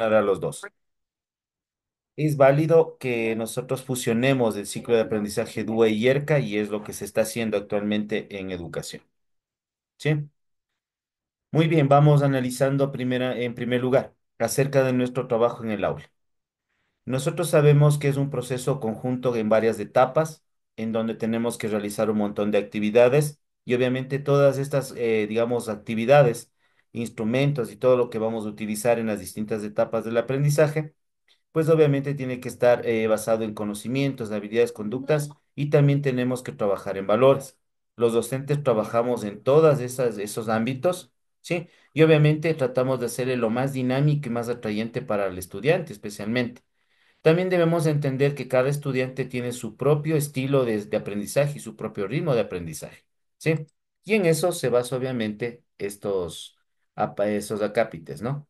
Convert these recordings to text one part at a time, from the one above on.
a los dos. Es válido que nosotros fusionemos el ciclo de aprendizaje DUE y ERCA y es lo que se está haciendo actualmente en educación. ¿Sí? Muy bien, vamos analizando en primer lugar acerca de nuestro trabajo en el aula. Nosotros sabemos que es un proceso conjunto en varias etapas, en donde tenemos que realizar un montón de actividades y obviamente todas estas, digamos, actividades, instrumentos y todo lo que vamos a utilizar en las distintas etapas del aprendizaje pues obviamente tiene que estar basado en conocimientos, habilidades, conductas y también tenemos que trabajar en valores. Los docentes trabajamos en todas esos ámbitos, ¿sí? Y obviamente tratamos de hacerle lo más dinámico y más atrayente para el estudiante, especialmente. También debemos entender que cada estudiante tiene su propio estilo de aprendizaje y su propio ritmo de aprendizaje, ¿sí? Y en eso se basa obviamente esos acápites, ¿no?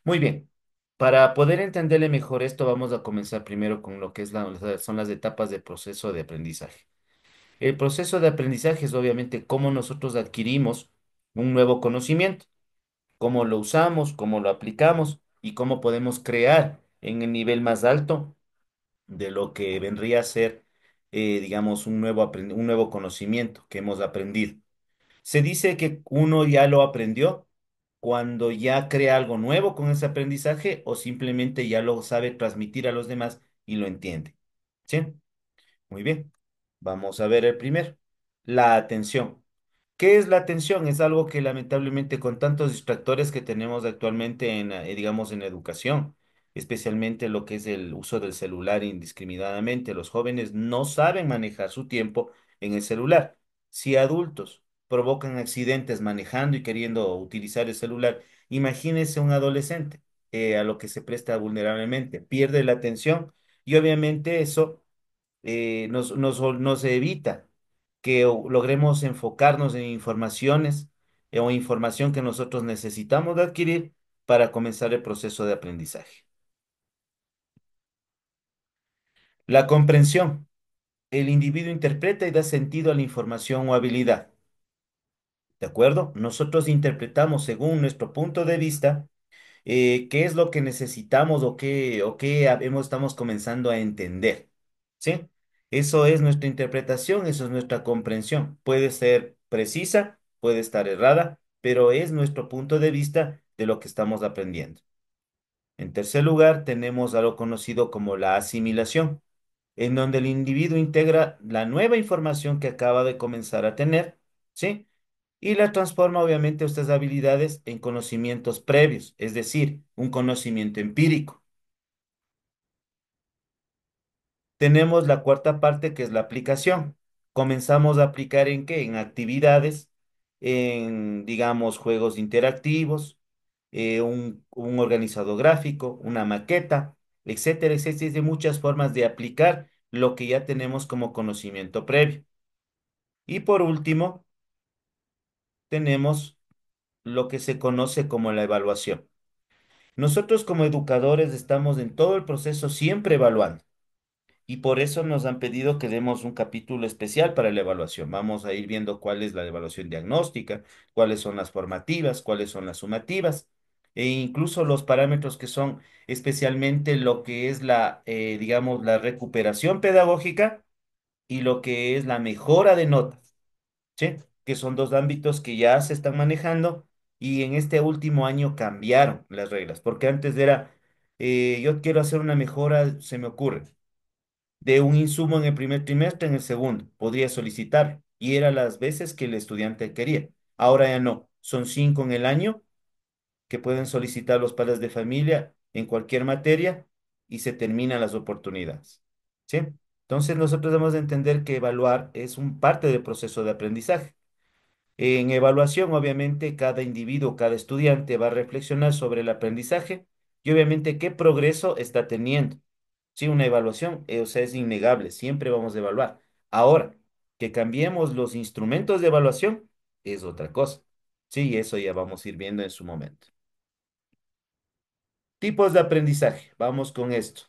Muy bien. Para poder entenderle mejor esto, vamos a comenzar primero con lo que son las etapas del proceso de aprendizaje. El proceso de aprendizaje es obviamente cómo nosotros adquirimos un nuevo conocimiento, cómo lo usamos, cómo lo aplicamos y cómo podemos crear en el nivel más alto de lo que vendría a ser, digamos, un nuevo conocimiento que hemos aprendido. Se dice que uno ya lo aprendió cuando ya crea algo nuevo con ese aprendizaje o simplemente ya lo sabe transmitir a los demás y lo entiende. ¿Sí? Muy bien. Vamos a ver el primero. La atención. ¿Qué es la atención? Es algo que lamentablemente con tantos distractores que tenemos actualmente digamos, en educación, especialmente lo que es el uso del celular indiscriminadamente, los jóvenes no saben manejar su tiempo en el celular. Si adultos provocan accidentes manejando y queriendo utilizar el celular, imagínese un adolescente a lo que se presta vulnerablemente, pierde la atención y obviamente eso nos evita que logremos enfocarnos en informaciones o información que nosotros necesitamos de adquirir para comenzar el proceso de aprendizaje. La comprensión. El individuo interpreta y da sentido a la información o habilidad. ¿De acuerdo? Nosotros interpretamos según nuestro punto de vista qué es lo que necesitamos o qué estamos comenzando a entender. ¿Sí? Eso es nuestra interpretación, eso es nuestra comprensión. Puede ser precisa, puede estar errada, pero es nuestro punto de vista de lo que estamos aprendiendo. En tercer lugar, tenemos algo conocido como la asimilación, en donde el individuo integra la nueva información que acaba de comenzar a tener, ¿sí? Y la transforma obviamente estas habilidades en conocimientos previos, es decir, un conocimiento empírico. Tenemos la cuarta parte que es la aplicación. Comenzamos a aplicar ¿en qué? En actividades, en, digamos, juegos interactivos, un organizador gráfico, una maqueta, etcétera. Existen muchas formas de aplicar lo que ya tenemos como conocimiento previo. Y por último, tenemos lo que se conoce como la evaluación. Nosotros como educadores estamos en todo el proceso siempre evaluando. Y por eso nos han pedido que demos un capítulo especial para la evaluación. Vamos a ir viendo cuál es la evaluación diagnóstica, cuáles son las formativas, cuáles son las sumativas, e incluso los parámetros que son especialmente lo que es digamos, la recuperación pedagógica y lo que es la mejora de notas, ¿sí? Que son dos ámbitos que ya se están manejando y en este último año cambiaron las reglas, porque antes era, yo quiero hacer una mejora, se me ocurre de un insumo en el primer trimestre, en el segundo. Podría solicitar y era las veces que el estudiante quería. Ahora ya no. Son 5 en el año que pueden solicitar los padres de familia en cualquier materia y se terminan las oportunidades. ¿Sí? Entonces nosotros debemos de entender que evaluar es un parte del proceso de aprendizaje. En evaluación, obviamente, cada individuo, cada estudiante va a reflexionar sobre el aprendizaje y obviamente qué progreso está teniendo. Sí, una evaluación, o sea, es innegable, siempre vamos a evaluar. Ahora, que cambiemos los instrumentos de evaluación es otra cosa. Sí, eso ya vamos a ir viendo en su momento. Tipos de aprendizaje, vamos con esto.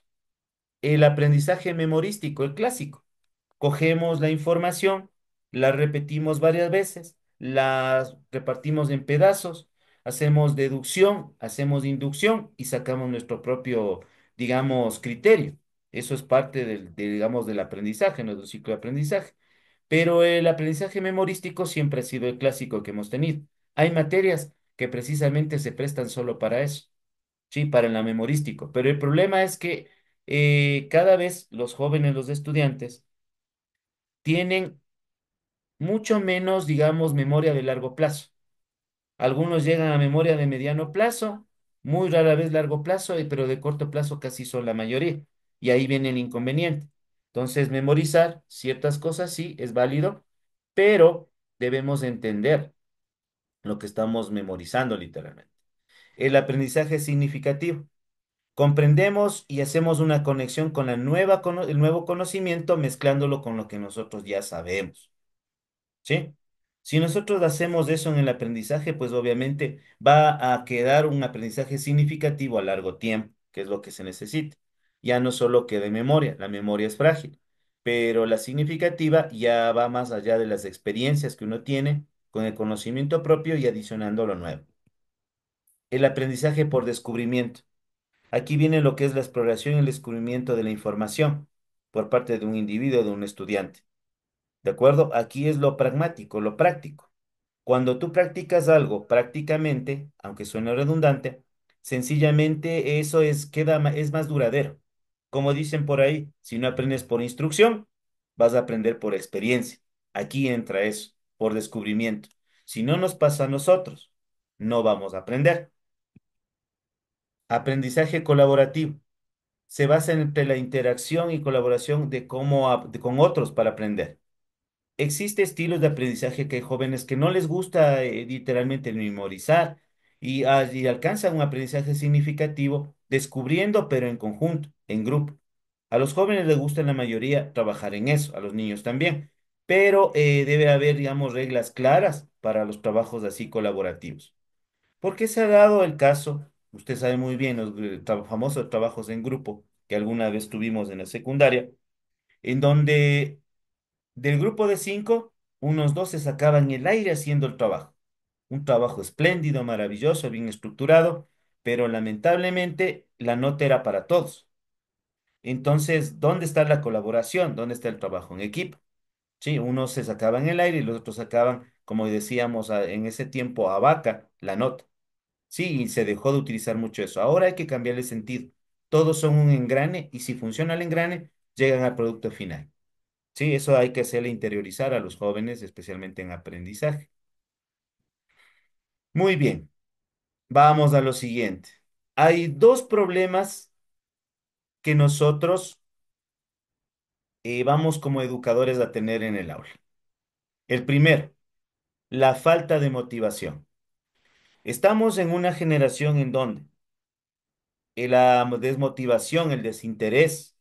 El aprendizaje memorístico, el clásico. Cogemos la información, la repetimos varias veces, la repartimos en pedazos, hacemos deducción, hacemos inducción y sacamos nuestro propio, digamos, criterio. Eso es parte digamos, del aprendizaje, ¿no? Del ciclo de aprendizaje. Pero el aprendizaje memorístico siempre ha sido el clásico que hemos tenido. Hay materias que precisamente se prestan solo para eso, sí, para el memorístico. Pero el problema es que cada vez los jóvenes, los estudiantes, tienen mucho menos, digamos, memoria de largo plazo. Algunos llegan a memoria de mediano plazo, muy rara vez largo plazo, pero de corto plazo casi son la mayoría. Y ahí viene el inconveniente. Entonces, memorizar ciertas cosas sí es válido, pero debemos entender lo que estamos memorizando literalmente. El aprendizaje es significativo. Comprendemos y hacemos una conexión con el nuevo conocimiento mezclándolo con lo que nosotros ya sabemos. ¿Sí? Si nosotros hacemos eso en el aprendizaje, pues obviamente va a quedar un aprendizaje significativo a largo tiempo, que es lo que se necesita. Ya no solo queda en memoria, la memoria es frágil, pero la significativa ya va más allá de las experiencias que uno tiene con el conocimiento propio y adicionando lo nuevo. El aprendizaje por descubrimiento. Aquí viene lo que es la exploración y el descubrimiento de la información por parte de un individuo, de un estudiante. ¿De acuerdo? Aquí es lo pragmático, lo práctico. Cuando tú practicas algo prácticamente, aunque suene redundante, sencillamente eso es más duradero. Como dicen por ahí, si no aprendes por instrucción, vas a aprender por experiencia. Aquí entra eso, por descubrimiento. Si no nos pasa a nosotros, no vamos a aprender. Aprendizaje colaborativo. Se basa entre la interacción y colaboración con otros para aprender. Existe estilos de aprendizaje que hay jóvenes que no les gusta literalmente el memorizar y alcanzan un aprendizaje significativo descubriendo, pero en conjunto, en grupo. A los jóvenes les gusta en la mayoría trabajar en eso, a los niños también, pero debe haber, digamos, reglas claras para los trabajos así colaborativos. ¿Por qué se ha dado el caso? Usted sabe muy bien los famosos trabajos en grupo que alguna vez tuvimos en la secundaria, en donde del grupo de 5, unos 2 se sacaban el aire haciendo el trabajo. Un trabajo espléndido, maravilloso, bien estructurado, pero lamentablemente la nota era para todos. Entonces, ¿dónde está la colaboración? ¿Dónde está el trabajo en equipo? Sí, unos se sacaban el aire y los otros sacaban, como decíamos en ese tiempo, a vaca, la nota. Sí, y se dejó de utilizar mucho eso. Ahora hay que cambiarle sentido. Todos son un engrane y si funciona el engrane, llegan al producto final. Sí, eso hay que hacerle interiorizar a los jóvenes, especialmente en aprendizaje. Muy bien, vamos a lo siguiente. Hay dos problemas que nosotros vamos como educadores a tener en el aula. El primero, la falta de motivación. Estamos en una generación en donde la desmotivación, el desinterés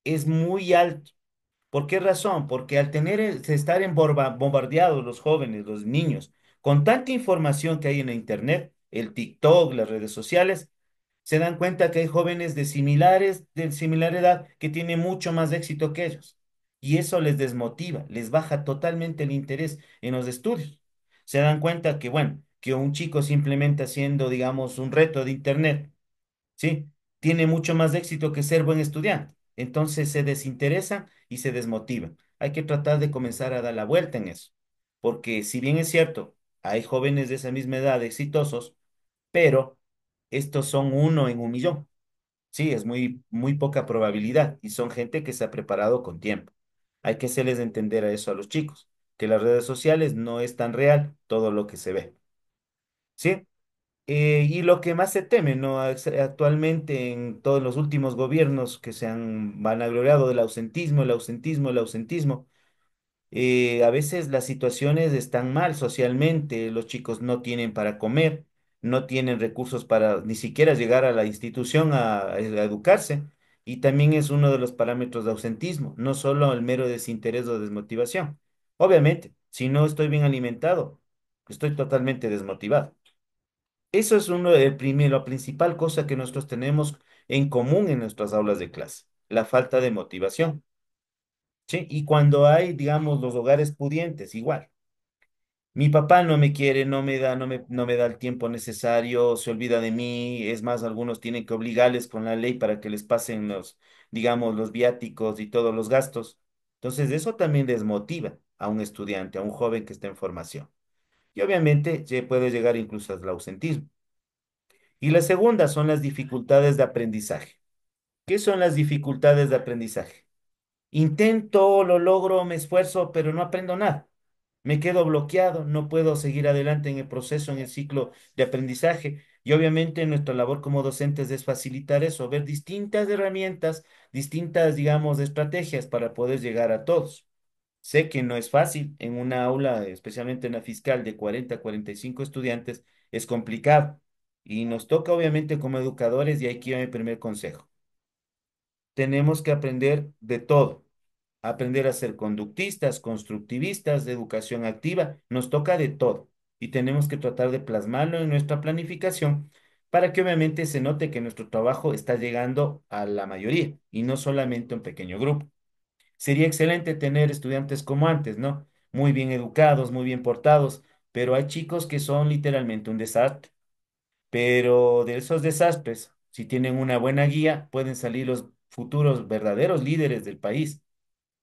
es muy alto. ¿Por qué razón? Porque al estar bombardeados los jóvenes, los niños, con tanta información que hay en la internet, el TikTok, las redes sociales, se dan cuenta que hay jóvenes de similar edad, que tienen mucho más éxito que ellos. Y eso les desmotiva, les baja totalmente el interés en los estudios. Se dan cuenta que, bueno, que un chico simplemente haciendo, digamos, un reto de internet, ¿sí? Tiene mucho más éxito que ser buen estudiante. Entonces se desinteresan y se desmotivan. Hay que tratar de comenzar a dar la vuelta en eso. Porque si bien es cierto, hay jóvenes de esa misma edad exitosos, pero estos son uno en un millón. Sí, es muy poca probabilidad y son gente que se ha preparado con tiempo. Hay que hacerles entender a eso a los chicos, que las redes sociales no es tan real todo lo que se ve. ¿Sí? Y lo que más se teme, ¿no? Actualmente en todos los últimos gobiernos que se han vanagloriado del ausentismo, el ausentismo, el ausentismo, a veces las situaciones están mal socialmente, los chicos no tienen para comer, no tienen recursos para ni siquiera llegar a la institución a educarse, y también es uno de los parámetros de ausentismo, no solo el mero desinterés o desmotivación. Obviamente, si no estoy bien alimentado, estoy totalmente desmotivado. Eso es la principal cosa que nosotros tenemos en común en nuestras aulas de clase, la falta de motivación. ¿Sí? Y cuando hay, digamos, los hogares pudientes, igual. Mi papá no me quiere, no me da el tiempo necesario, se olvida de mí. Es más, algunos tienen que obligarles con la ley para que les pasen los, digamos, los viáticos y todos los gastos. Entonces, eso también desmotiva a un estudiante, a un joven que está en formación. Y obviamente puede llegar incluso al ausentismo. Y la segunda son las dificultades de aprendizaje. ¿Qué son las dificultades de aprendizaje? Intento, lo logro, me esfuerzo, pero no aprendo nada. Me quedo bloqueado, no puedo seguir adelante en el proceso, en el ciclo de aprendizaje. Y obviamente nuestra labor como docentes es facilitar eso, ver distintas herramientas, distintas, digamos, estrategias para poder llegar a todos. Sé que no es fácil en una aula, especialmente en la fiscal de 40 a 45 estudiantes, es complicado. Y nos toca obviamente como educadores, y aquí va mi primer consejo. Tenemos que aprender de todo, aprender a ser conductistas, constructivistas, de educación activa, nos toca de todo y tenemos que tratar de plasmarlo en nuestra planificación para que obviamente se note que nuestro trabajo está llegando a la mayoría y no solamente a un pequeño grupo. Sería excelente tener estudiantes como antes, ¿no? Muy bien educados, muy bien portados, pero hay chicos que son literalmente un desastre. Pero de esos desastres, si tienen una buena guía, pueden salir los futuros verdaderos líderes del país.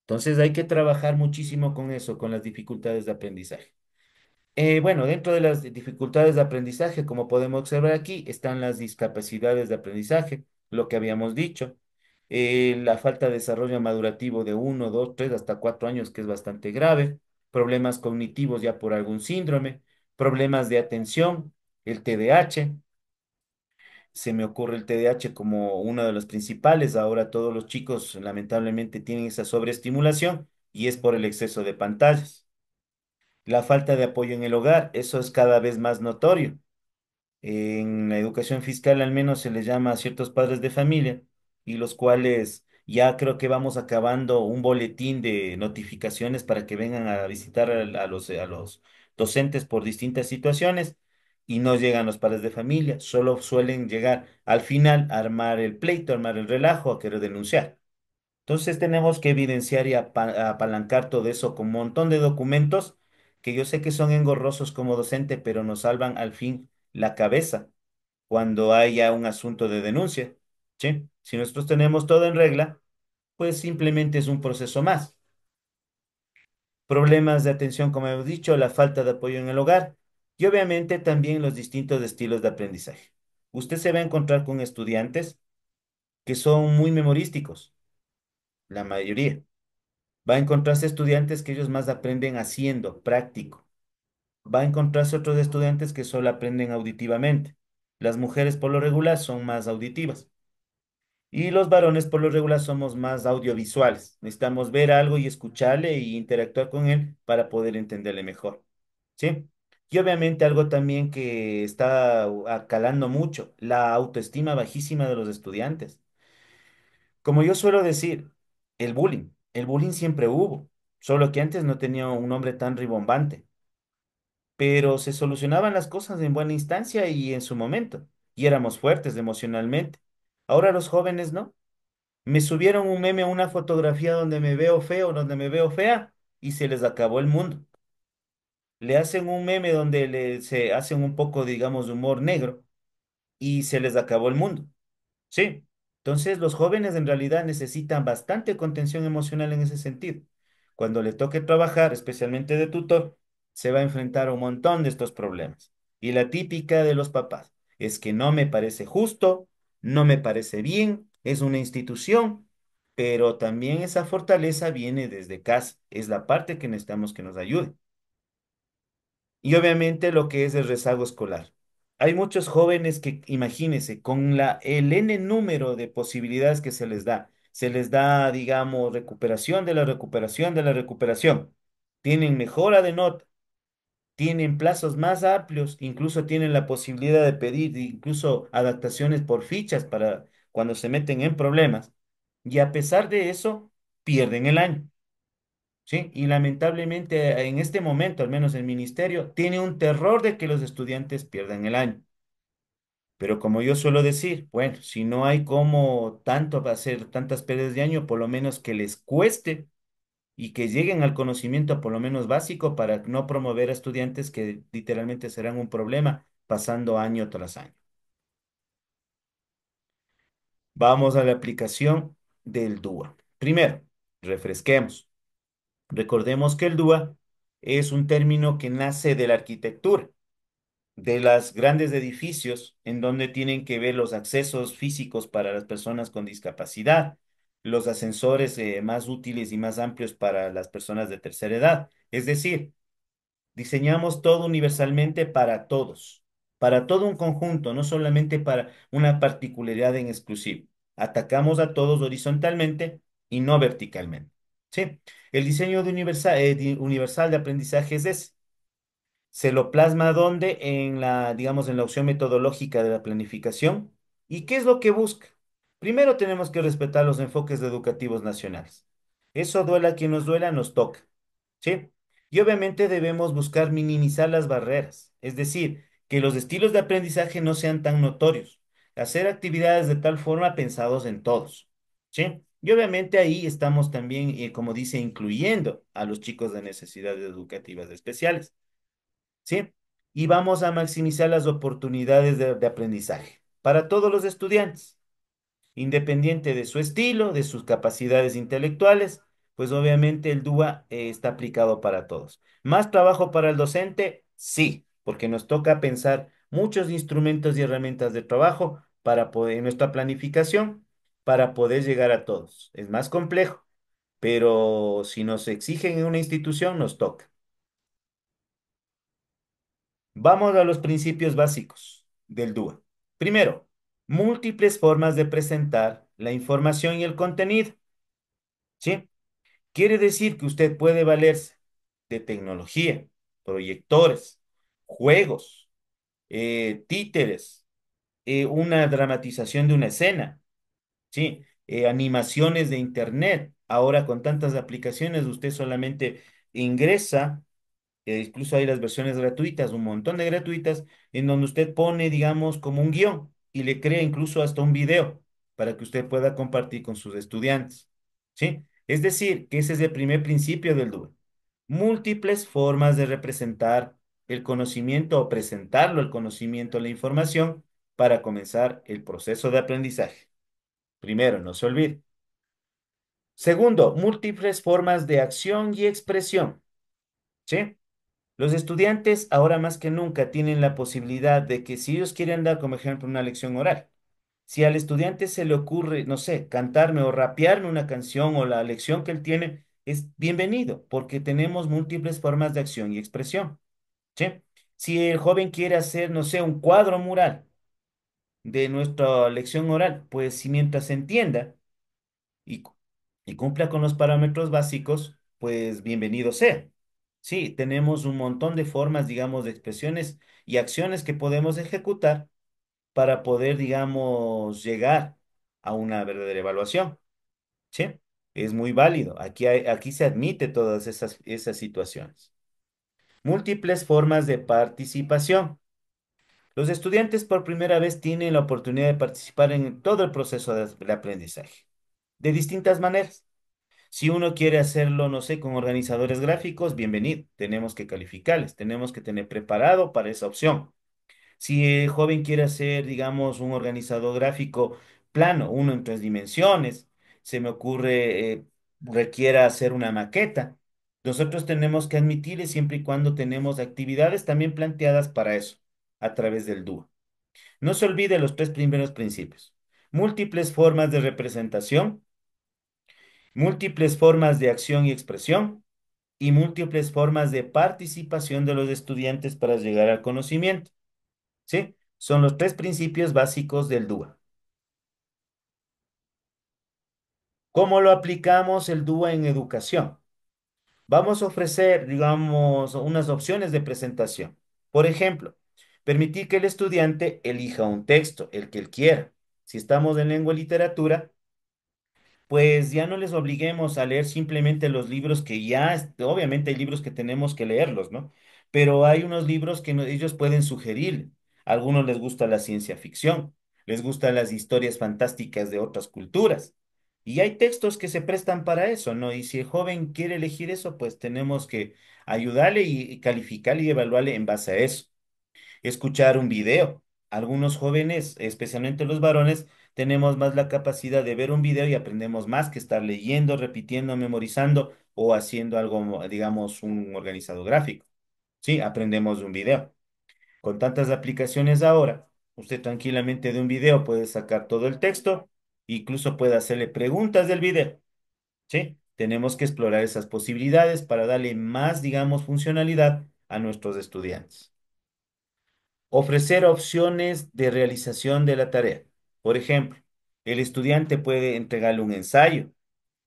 Entonces hay que trabajar muchísimo con eso, con las dificultades de aprendizaje. Bueno, dentro de las dificultades de aprendizaje, como podemos observar aquí, están las discapacidades de aprendizaje, lo que habíamos dicho, la falta de desarrollo madurativo de 1, 2, 3, hasta 4 años, que es bastante grave, problemas cognitivos ya por algún síndrome, problemas de atención, el TDAH. Se me ocurre el TDAH como uno de los principales. Ahora todos los chicos lamentablemente tienen esa sobreestimulación y es por el exceso de pantallas. La falta de apoyo en el hogar, eso es cada vez más notorio. En la educación fiscal al menos se les llama a ciertos padres de familia y los cuales ya creo que vamos acabando un boletín de notificaciones para que vengan a visitar a los docentes por distintas situaciones y no llegan los padres de familia, solo suelen llegar al final a armar el pleito, a armar el relajo, a querer denunciar. Entonces tenemos que evidenciar y apalancar todo eso con un montón de documentos que yo sé que son engorrosos como docente, pero nos salvan al fin la cabeza cuando haya un asunto de denuncia. ¿Sí? Si nosotros tenemos todo en regla, pues simplemente es un proceso más. Problemas de atención, como hemos dicho, la falta de apoyo en el hogar y obviamente también los distintos estilos de aprendizaje. Usted se va a encontrar con estudiantes que son muy memorísticos, la mayoría. Va a encontrarse estudiantes que ellos más aprenden haciendo, práctico. Va a encontrarse otros estudiantes que solo aprenden auditivamente. Las mujeres por lo regular son más auditivas. Y los varones por lo regular somos más audiovisuales. Necesitamos ver algo y escucharle y interactuar con él para poder entenderle mejor. ¿Sí? Y obviamente algo también que está calando mucho, la autoestima bajísima de los estudiantes. Como yo suelo decir, el bullying. El bullying siempre hubo, solo que antes no tenía un nombre tan ribombante, pero se solucionaban las cosas en buena instancia y en su momento, y éramos fuertes emocionalmente. Ahora los jóvenes no. Me subieron un meme, una fotografía donde me veo feo, donde me veo fea, y se les acabó el mundo. Le hacen un meme donde se hacen un poco, digamos, de humor negro, y se les acabó el mundo. Sí, entonces los jóvenes en realidad necesitan bastante contención emocional en ese sentido. Cuando le toque trabajar, especialmente de tutor, se va a enfrentar a un montón de estos problemas. Y la típica de los papás es que no me parece justo, no me parece bien, es una institución, pero también esa fortaleza viene desde casa, es la parte que necesitamos que nos ayude. Y obviamente lo que es el rezago escolar. Hay muchos jóvenes que, imagínense, con el N número de posibilidades que se les da, digamos, recuperación de la recuperación de la recuperación. Tienen mejora de nota, tienen plazos más amplios, incluso tienen la posibilidad de pedir incluso adaptaciones por fichas para cuando se meten en problemas. Y a pesar de eso, pierden el año. ¿Sí? Y lamentablemente en este momento, al menos el ministerio, tiene un terror de que los estudiantes pierdan el año. Pero como yo suelo decir, bueno, si no hay como tanto hacer tantas pérdidas de año, por lo menos que les cueste, y que lleguen al conocimiento por lo menos básico para no promover a estudiantes que literalmente serán un problema pasando año tras año. Vamos a la aplicación del DUA. Primero, refresquemos. Recordemos que el DUA es un término que nace de la arquitectura, de los grandes edificios en donde tienen que ver los accesos físicos para las personas con discapacidad, los ascensores más útiles y más amplios para las personas de tercera edad. Es decir, diseñamos todo universalmente para todo un conjunto, no solamente para una particularidad en exclusivo. Atacamos a todos horizontalmente y no verticalmente. ¿Sí? El diseño universal de aprendizaje es ese. Se lo plasma ¿dónde? En la, digamos, en la opción metodológica de la planificación. ¿Y qué es lo que busca? Primero tenemos que respetar los enfoques educativos nacionales. Eso duela a quien nos duela, nos toca. ¿Sí? Y obviamente debemos buscar minimizar las barreras, es decir, que los estilos de aprendizaje no sean tan notorios. Hacer actividades de tal forma pensados en todos. ¿Sí? Y obviamente ahí estamos también, como dice, incluyendo a los chicos de necesidades educativas especiales. ¿Sí? Y vamos a maximizar las oportunidades de aprendizaje para todos los estudiantes, independiente de su estilo, de sus capacidades intelectuales, pues obviamente el DUA está aplicado para todos. ¿Más trabajo para el docente? Sí, porque nos toca pensar muchos instrumentos y herramientas de trabajo para poder, en nuestra planificación, para poder llegar a todos. Es más complejo, pero si nos exigen en una institución, nos toca. Vamos a los principios básicos del DUA. Primero, múltiples formas de presentar la información y el contenido. ¿Sí? Quiere decir que usted puede valerse de tecnología, proyectores, juegos, títeres, una dramatización de una escena, ¿sí? Animaciones de internet. Ahora con tantas aplicaciones, usted solamente ingresa, incluso hay las versiones gratuitas, un montón de gratuitas, en donde usted pone, digamos, como un guión y le crea incluso hasta un video para que usted pueda compartir con sus estudiantes. ¿Sí? Es decir, que ese es el primer principio del DUE. Múltiples formas de representar el conocimiento o presentarlo el conocimiento, la información, para comenzar el proceso de aprendizaje. Primero, no se olvide. Segundo, múltiples formas de acción y expresión. ¿Sí? Los estudiantes ahora más que nunca tienen la posibilidad de que si ellos quieren dar como ejemplo una lección oral, si al estudiante se le ocurre, no sé, cantarme o rapearme una canción o la lección que él tiene, es bienvenido porque tenemos múltiples formas de acción y expresión. ¿Sí? Si el joven quiere hacer, no sé, un cuadro mural de nuestra lección oral, pues si mientras se entienda y, y cumpla con los parámetros básicos, pues bienvenido sea. Sí, tenemos un montón de formas, digamos, de expresiones y acciones que podemos ejecutar para poder, digamos, llegar a una verdadera evaluación. ¿Sí? Es muy válido. Aquí se admite todas esas situaciones. Múltiples formas de participación. Los estudiantes por primera vez tienen la oportunidad de participar en todo el proceso de aprendizaje, de distintas maneras. Si uno quiere hacerlo, no sé, con organizadores gráficos, bienvenido. Tenemos que calificarles, tenemos que tener preparado para esa opción. Si el joven quiere hacer, digamos, un organizador gráfico plano, uno en 3 dimensiones, se me ocurre, requiera hacer una maqueta. Nosotros tenemos que admitirle siempre y cuando tenemos actividades también planteadas para eso, a través del DUO. No se olvide los 3 primeros principios. Múltiples formas de representación, múltiples formas de acción y expresión y múltiples formas de participación de los estudiantes para llegar al conocimiento. ¿Sí? Son los 3 principios básicos del DUA. ¿Cómo lo aplicamos el DUA en educación? Vamos a ofrecer, digamos, unas opciones de presentación. Por ejemplo, permitir que el estudiante elija un texto, el que él quiera. Si estamos en lengua y literatura, pues ya no les obliguemos a leer simplemente los libros que ya, obviamente hay libros que tenemos que leerlos, ¿no? Pero hay unos libros que ellos pueden sugerir. A algunos les gusta la ciencia ficción, les gustan las historias fantásticas de otras culturas. Y hay textos que se prestan para eso, ¿no? Y si el joven quiere elegir eso, pues tenemos que ayudarle y calificarle y evaluarle en base a eso. Escuchar un video. Algunos jóvenes, especialmente los varones, tenemos más la capacidad de ver un video y aprendemos más que estar leyendo, repitiendo, memorizando o haciendo algo, digamos, un organizado gráfico. Sí, aprendemos de un video. Con tantas aplicaciones ahora, usted tranquilamente de un video puede sacar todo el texto, incluso puede hacerle preguntas del video. ¿Sí? Tenemos que explorar esas posibilidades para darle más, digamos, funcionalidad a nuestros estudiantes. Ofrecer opciones de realización de la tarea. Por ejemplo, el estudiante puede entregarle un ensayo,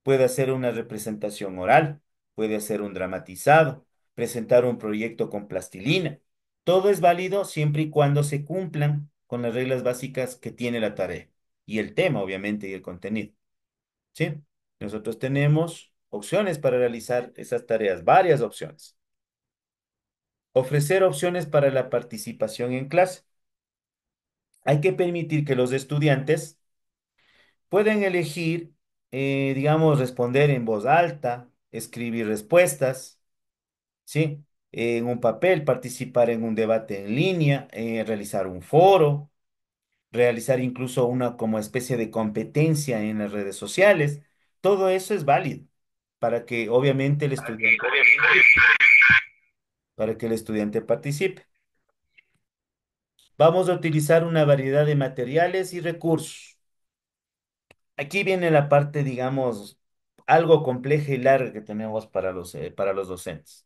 puede hacer una representación oral, puede hacer un dramatizado, presentar un proyecto con plastilina. Todo es válido siempre y cuando se cumplan con las reglas básicas que tiene la tarea y el tema, obviamente, y el contenido. ¿Sí? Nosotros tenemos opciones para realizar esas tareas, varias opciones. Ofrecer opciones para la participación en clase. Hay que permitir que los estudiantes pueden elegir, digamos, responder en voz alta, escribir respuestas, ¿sí? En un papel, participar en un debate en línea, realizar un foro, realizar incluso una como especie de competencia en las redes sociales. Todo eso es válido para que obviamente para que el estudiante participe. Vamos a utilizar una variedad de materiales y recursos. Aquí viene la parte, digamos, algo compleja y larga que tenemos para los docentes.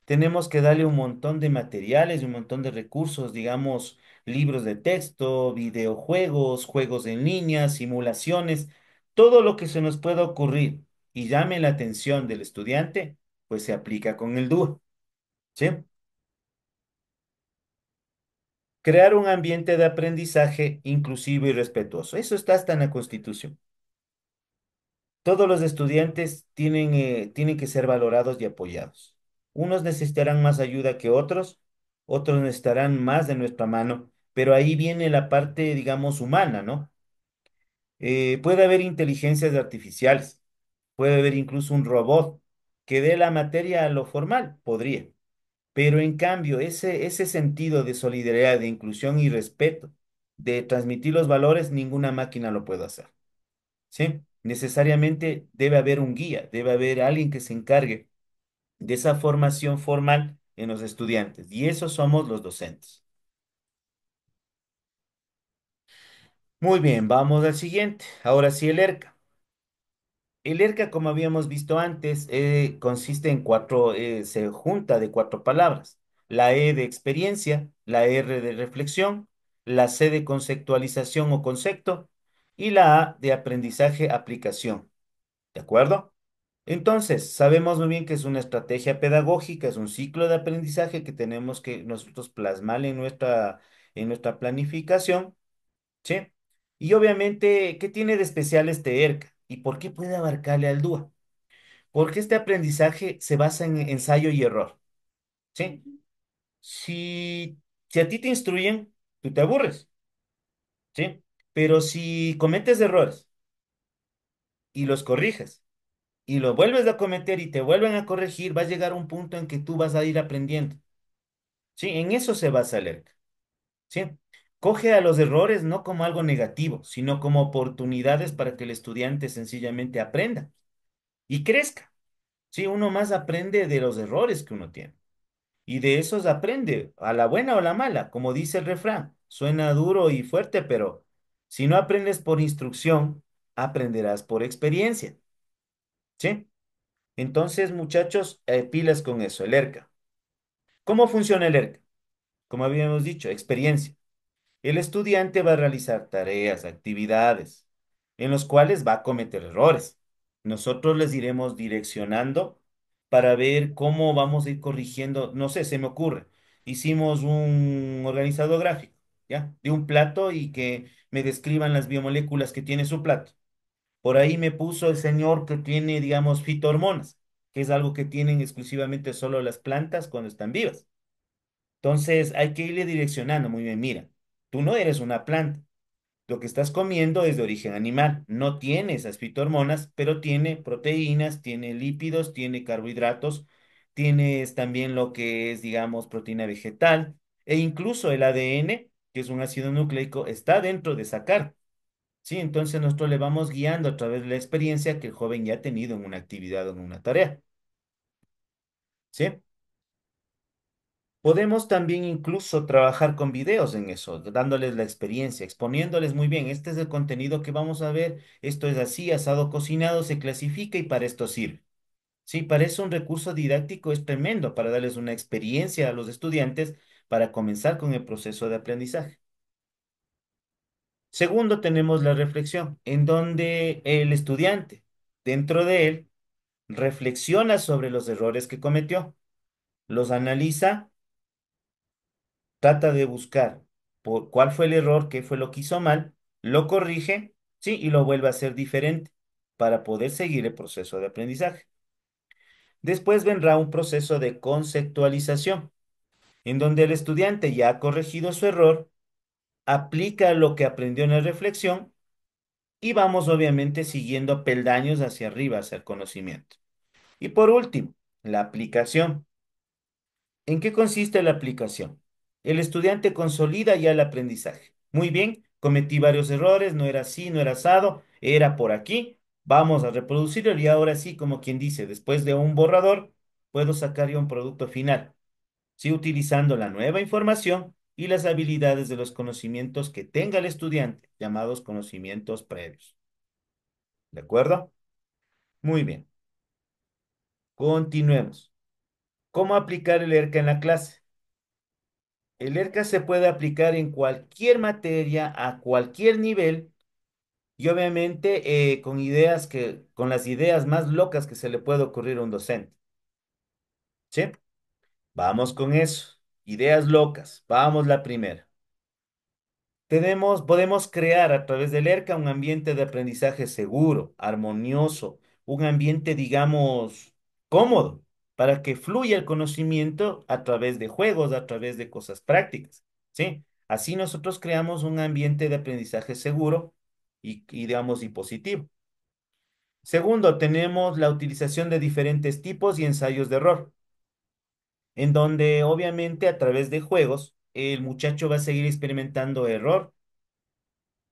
Tenemos que darle un montón de materiales y un montón de recursos, digamos, libros de texto, videojuegos, juegos en línea, simulaciones, todo lo que se nos pueda ocurrir y llame la atención del estudiante, pues se aplica con el DUA, ¿sí? Crear un ambiente de aprendizaje inclusivo y respetuoso. Eso está hasta en la Constitución. Todos los estudiantes tienen que ser valorados y apoyados. Unos necesitarán más ayuda que otros, otros necesitarán más de nuestra mano, pero ahí viene la parte, digamos, humana, ¿no? Puede haber inteligencias artificiales, puede haber incluso un robot que dé la materia a lo formal, podría. Pero en cambio, ese sentido de solidaridad, de inclusión y respeto, de transmitir los valores, ninguna máquina lo puede hacer. ¿Sí? Necesariamente debe haber un guía, debe haber alguien que se encargue de esa formación formal en los estudiantes. Y esos somos los docentes. Muy bien, vamos al siguiente. Ahora sí, el ERCA. El ERCA, como habíamos visto antes, consiste en se junta de cuatro palabras. La E de experiencia, la R de reflexión, la C de conceptualización o concepto y la A de aprendizaje aplicación. ¿De acuerdo? Entonces, sabemos muy bien que es una estrategia pedagógica, es un ciclo de aprendizaje que tenemos que nosotros plasmar en nuestra planificación, ¿sí? Y obviamente, ¿qué tiene de especial este ERCA? ¿Y por qué puede abarcarle al DUA? Porque este aprendizaje se basa en ensayo y error, ¿sí? Si, si a ti te instruyen, tú te aburres, ¿sí? Pero si cometes errores y los corriges, y lo vuelves a cometer y te vuelven a corregir, va a llegar un punto en que tú vas a ir aprendiendo. Sí, en eso se basa el ERC. Sí, coge a los errores no como algo negativo, sino como oportunidades para que el estudiante sencillamente aprenda y crezca. Sí, uno más aprende de los errores que uno tiene y de esos aprende a la buena o la mala, como dice el refrán. Suena duro y fuerte, pero si no aprendes por instrucción, aprenderás por experiencia. ¿Sí? Entonces, muchachos, pilas con eso, el ERCA. ¿Cómo funciona el ERCA? Como habíamos dicho, experiencia. El estudiante va a realizar tareas, actividades, en los cuales va a cometer errores. Nosotros les iremos direccionando para ver cómo vamos a ir corrigiendo. No sé, se me ocurre. Hicimos un organizado gráfico, ¿ya? De un plato y que me describan las biomoléculas que tiene su plato. Por ahí me puso el señor que tiene, digamos, fitohormonas, que es algo que tienen exclusivamente solo las plantas cuando están vivas. Entonces hay que irle direccionando muy bien. Mira, tú no eres una planta, Lo que estás comiendo es de origen animal, no tiene esas fitohormonas, pero tiene proteínas, tiene lípidos, tiene carbohidratos, tienes también lo que es, digamos, proteína vegetal e incluso el ADN, que es un ácido nucleico, está dentro de esa carne. Sí, entonces nosotros le vamos guiando a través de la experiencia que el joven ya ha tenido en una actividad o en una tarea. ¿Sí? Podemos también incluso trabajar con videos en eso, dándoles la experiencia, exponiéndoles muy bien, este es el contenido que vamos a ver, esto es así, asado cocinado, se clasifica y para esto sirve. Sí, para eso un recurso didáctico es tremendo, para darles una experiencia a los estudiantes para comenzar con el proceso de aprendizaje. Segundo, tenemos la reflexión, en donde el estudiante, dentro de él, reflexiona sobre los errores que cometió, los analiza, trata de buscar por cuál fue el error, qué fue lo que hizo mal, lo corrige, sí, y lo vuelve a hacer diferente para poder seguir el proceso de aprendizaje. Después vendrá un proceso de conceptualización, en donde el estudiante ya ha corregido su error, aplica lo que aprendió en la reflexión y vamos obviamente siguiendo peldaños hacia arriba, hacia el conocimiento. Y por último, la aplicación. ¿En qué consiste la aplicación? El estudiante consolida ya el aprendizaje. Muy bien, cometí varios errores, no era así, no era asado, era por aquí. Vamos a reproducirlo y ahora sí, como quien dice, después de un borrador, puedo sacar ya un producto final. Sí, utilizando la nueva información y las habilidades de los conocimientos que tenga el estudiante, llamados conocimientos previos. ¿De acuerdo? Muy bien. Continuemos. ¿Cómo aplicar el ERCA en la clase? El ERCA se puede aplicar en cualquier materia, a cualquier nivel, y obviamente con las ideas más locas que se le puede ocurrir a un docente. ¿Sí? Vamos con eso. Ideas locas. Vamos la primera. Podemos crear a través del ERCA un ambiente de aprendizaje seguro, armonioso, un ambiente, digamos, cómodo, para que fluya el conocimiento a través de juegos, a través de cosas prácticas, ¿sí? Así nosotros creamos un ambiente de aprendizaje seguro digamos, y positivo. Segundo, tenemos la utilización de diferentes tipos y ensayos de error, en donde obviamente a través de juegos el muchacho va a seguir experimentando error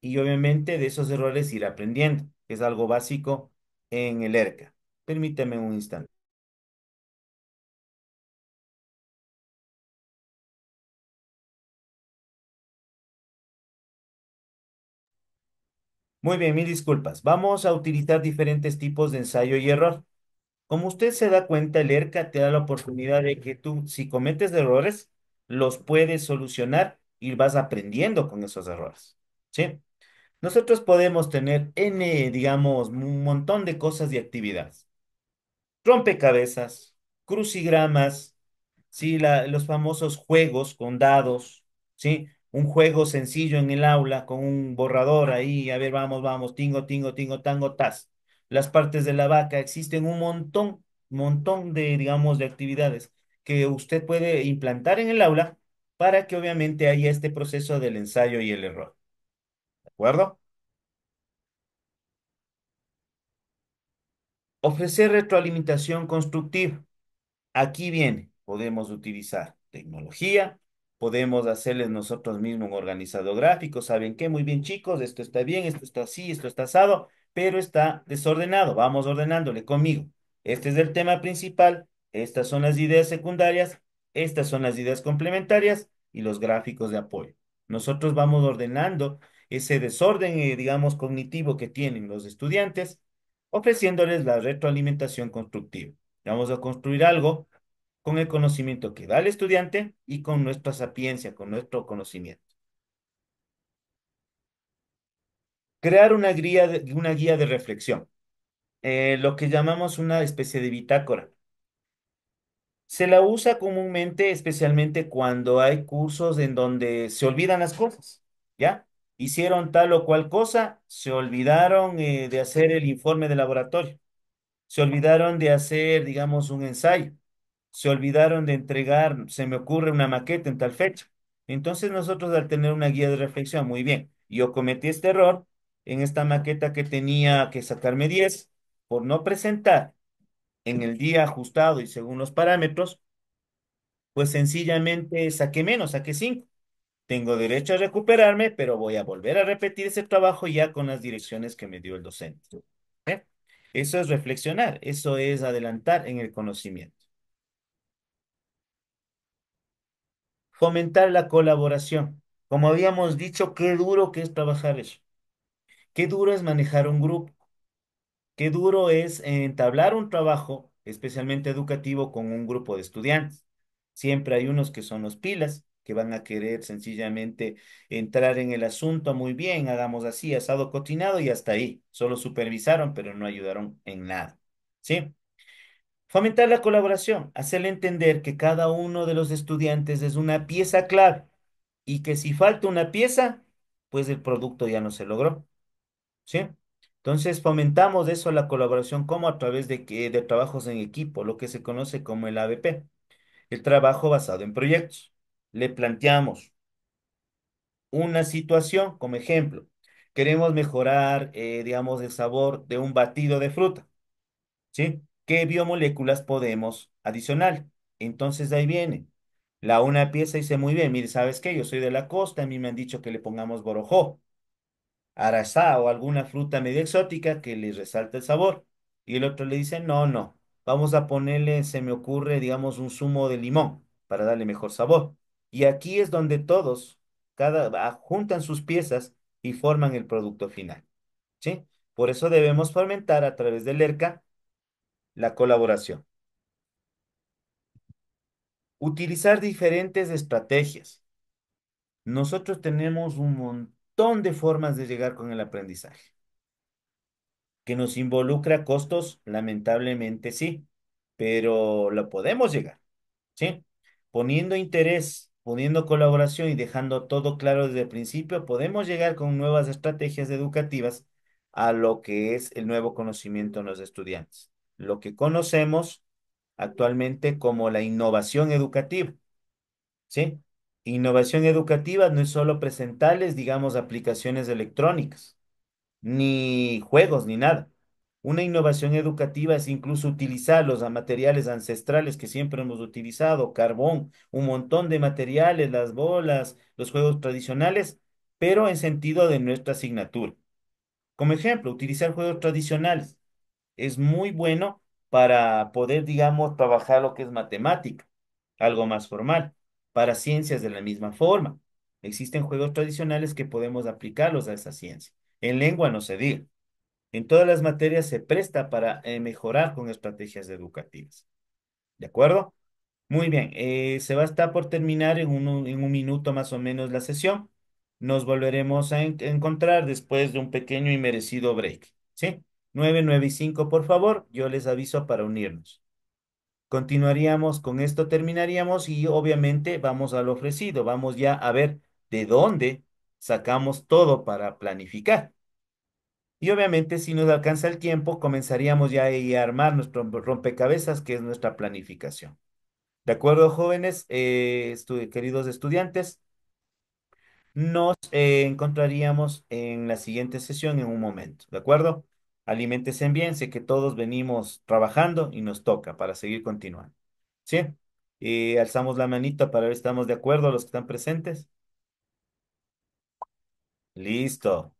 y obviamente de esos errores ir aprendiendo, que es algo básico en el ERCA. Permíteme un instante. Muy bien, mil disculpas. Vamos a utilizar diferentes tipos de ensayo y error. Como usted se da cuenta, el ERCA te da la oportunidad de que tú, si cometes errores, los puedes solucionar y vas aprendiendo con esos errores. ¿Sí? Nosotros podemos tener N, digamos, un montón de cosas y actividades. Rompecabezas, crucigramas, sí, los famosos juegos con dados, sí, un juego sencillo en el aula con un borrador ahí, a ver, vamos, vamos, tingo, tingo, tingo, tango, tas. Las partes de la vaca, existen un montón de, digamos, de actividades que usted puede implantar en el aula para que obviamente haya este proceso del ensayo y el error. ¿De acuerdo? Ofrecer retroalimentación constructiva. Aquí viene, podemos utilizar tecnología, podemos hacerles nosotros mismos un organizador gráfico. ¿Saben qué? Muy bien, chicos, esto está bien, esto está así, esto está asado, pero está desordenado. Vamos ordenándole conmigo. Este es el tema principal, estas son las ideas secundarias, estas son las ideas complementarias y los gráficos de apoyo. Nosotros vamos ordenando ese desorden, digamos, cognitivo que tienen los estudiantes, ofreciéndoles la retroalimentación constructiva. Vamos a construir algo con el conocimiento que da el estudiante y con nuestra sapiencia, con nuestro conocimiento. Crear una guía de reflexión, lo que llamamos una especie de bitácora. Se la usa comúnmente, especialmente cuando hay cursos en donde se olvidan las cosas, ¿ya? Hicieron tal o cual cosa, se olvidaron de hacer el informe de laboratorio. Se olvidaron de hacer, digamos, un ensayo. Se olvidaron de entregar, se me ocurre una maqueta en tal fecha. Entonces nosotros al tener una guía de reflexión, muy bien. Yo cometí este error en esta maqueta que tenía que sacarme 10 por no presentar en el día ajustado y según los parámetros, pues sencillamente saqué menos, saqué 5. Tengo derecho a recuperarme, pero voy a volver a repetir ese trabajo ya con las direcciones que me dio el docente. ¿Eh? Eso es reflexionar, eso es adelantar en el conocimiento. Fomentar la colaboración. Como habíamos dicho, qué duro que es trabajar eso. Qué duro es manejar un grupo. Qué duro es entablar un trabajo, especialmente educativo, con un grupo de estudiantes. Siempre hay unos que son los pilas, que van a querer sencillamente entrar en el asunto muy bien, hagamos así, asado cocinado y hasta ahí. Solo supervisaron, pero no ayudaron en nada. ¿Sí? Fomentar la colaboración, hacerle entender que cada uno de los estudiantes es una pieza clave y que si falta una pieza, pues el producto ya no se logró. ¿Sí? Entonces fomentamos eso, la colaboración, como a través de trabajos en equipo, lo que se conoce como el ABP, el trabajo basado en proyectos. Le planteamos una situación como ejemplo. Queremos mejorar, digamos, el sabor de un batido de fruta, ¿sí? ¿Qué biomoléculas podemos adicionar? Entonces de ahí viene. La una pieza dice muy bien, mire, ¿sabes qué? Yo soy de la costa, a mí me han dicho que le pongamos borojó, arazá o alguna fruta medio exótica que les resalte el sabor. Y el otro le dice, no, no, vamos a ponerle, se me ocurre, digamos, un zumo de limón para darle mejor sabor. Y aquí es donde todos, juntan sus piezas y forman el producto final, ¿sí? Por eso debemos fomentar a través del ERCA la colaboración. Utilizar diferentes estrategias. Nosotros tenemos un montón de formas de llegar con el aprendizaje. ¿Que nos involucra costos? Lamentablemente sí, pero lo podemos llegar, ¿sí? Poniendo interés, poniendo colaboración y dejando todo claro desde el principio, podemos llegar con nuevas estrategias educativas a lo que es el nuevo conocimiento en los estudiantes, lo que conocemos actualmente como la innovación educativa, ¿sí? Innovación educativa no es solo presentarles, digamos, aplicaciones electrónicas ni juegos, ni nada. Una innovación educativa es incluso utilizar los materiales ancestrales que siempre hemos utilizado, carbón, un montón de materiales, las bolas, los juegos tradicionales, pero en sentido de nuestra asignatura. Como ejemplo, utilizar juegos tradicionales es muy bueno para poder, digamos, trabajar lo que es matemática, algo más formal, para ciencias de la misma forma. Existen juegos tradicionales que podemos aplicarlos a esa ciencia. En lengua no se diga. En todas las materias se presta para mejorar con estrategias educativas. ¿De acuerdo? Muy bien. Se va a estar por terminar en un minuto más o menos la sesión. Nos volveremos a encontrar después de un pequeño y merecido break. ¿Sí? 9, 9 y 5, por favor. Yo les aviso para unirnos. Continuaríamos, con esto terminaríamos y obviamente vamos al ofrecido. Vamos ya a ver de dónde sacamos todo para planificar. Y obviamente, si nos alcanza el tiempo, comenzaríamos ya ahí a armar nuestro rompecabezas, que es nuestra planificación. ¿De acuerdo, jóvenes, queridos estudiantes? Nos encontraríamos en la siguiente sesión en un momento. ¿De acuerdo? Aliméntense bien, sé que todos venimos trabajando y nos toca para seguir continuando. ¿Sí? Alzamos la manita para ver si estamos de acuerdo los que están presentes. Listo.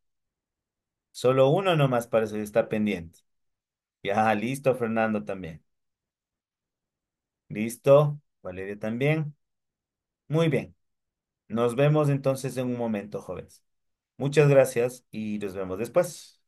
Solo uno nomás parece que está pendiente. Ya, listo, Fernando también. Listo, Valeria también. Muy bien. Nos vemos entonces en un momento, jóvenes. Muchas gracias y nos vemos después.